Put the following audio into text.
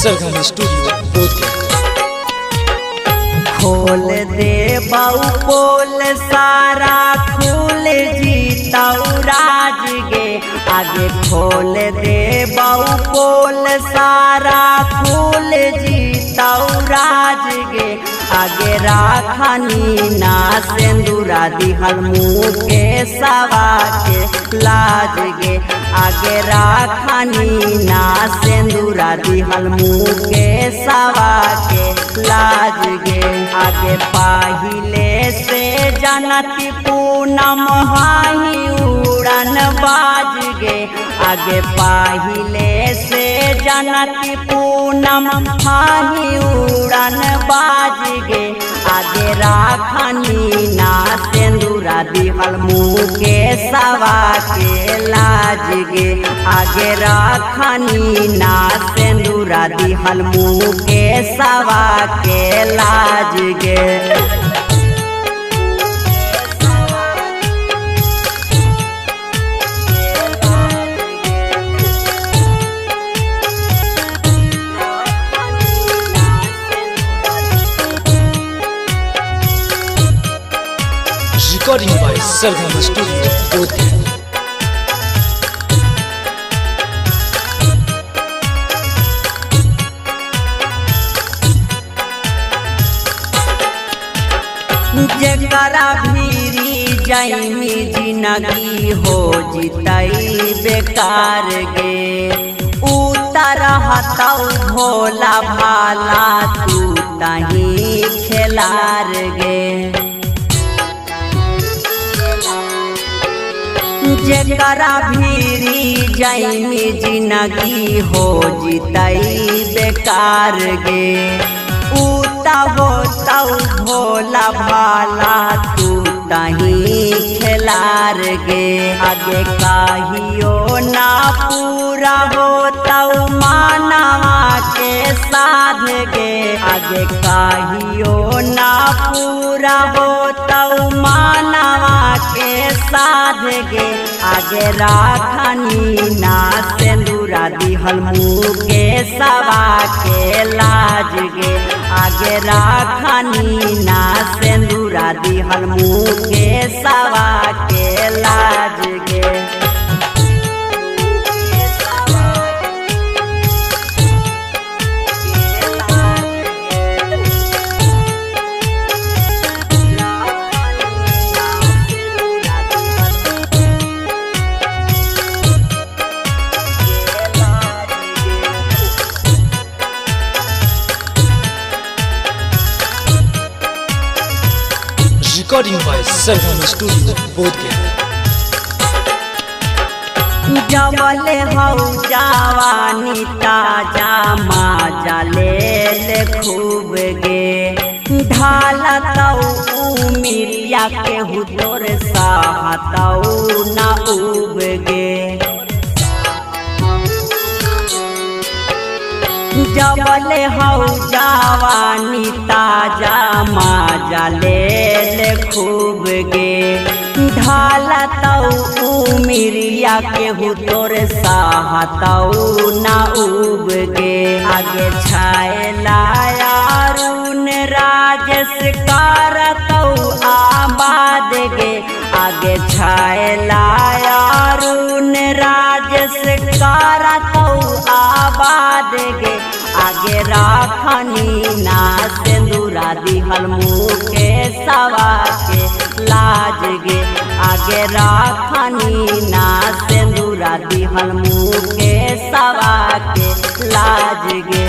सरगम studio Bodhgaya. खोल दे बाऊ पोल सारा खोल जीताऊ राज गे, आगे खोल दे बाऊ पोल सारा खोल जीताऊ राज गे, आगे राखनी ना सिंदूरा दिहल मुँह के सवा के लाज गे, आगे राखनी ना सिंदूरा दिहल मुँह के सवा के लाज गे, आगे पाहिले से जनती पूनम हाही उड़न बाज गे, आगे पाहिले से जनती पूनम हाही उड़न बाज गे, आगे राखनी ना सिंदूरा दिहल मुँह के सवा के लाज गे, आगे राखनी ना सिंदूरा दिहल मुँह के सवा के लाज गे। Recording by Sargam studio Bodhgaya. जेकरा भीरी जाइमी जिंदगी हो जितई बेकार गे, उतर हतौ भोला भाला तू तही खेलार गे, जेकरा भीरी जाइमी जिंदगी हो जितई बेकार गे, हो तौ भोला भाला तू तही खेलार गे, आगे काहियो ना पूरा हो तौ मानवा के साध गे, आगे काहियो ना पूरा हो तौ मानवा के साध गे, आगे राखनी ना सिंदूरा दिहल मुँह के सवा के लाज गे, आगे राखनी ना सिंदूरा दिहल मुँह के सवा के लाज गे। Recording by Sargam studio Bodhgaya. जवले हौ जवानी ताजा माजा ले खूब गे, ढालतौ उमिरिया के हुतोर सहतौ ना उब गे, जवले हौ जवानी ताजा माजा ले खूब गे, ढालतौ उमिरिया के हुतोर सहतौ ना उब गे, आगे छायला अरुण राजेश करतौ आबाद गे, आगे छायला अरुण राजेश करतौ आबाद गे, आगे राखनी ना सिंदूरा दिहल मुँह के सवा के लाज गे, आगे राखनी ना सिंदूरा दिहल मुँह के सवा के लाज गे।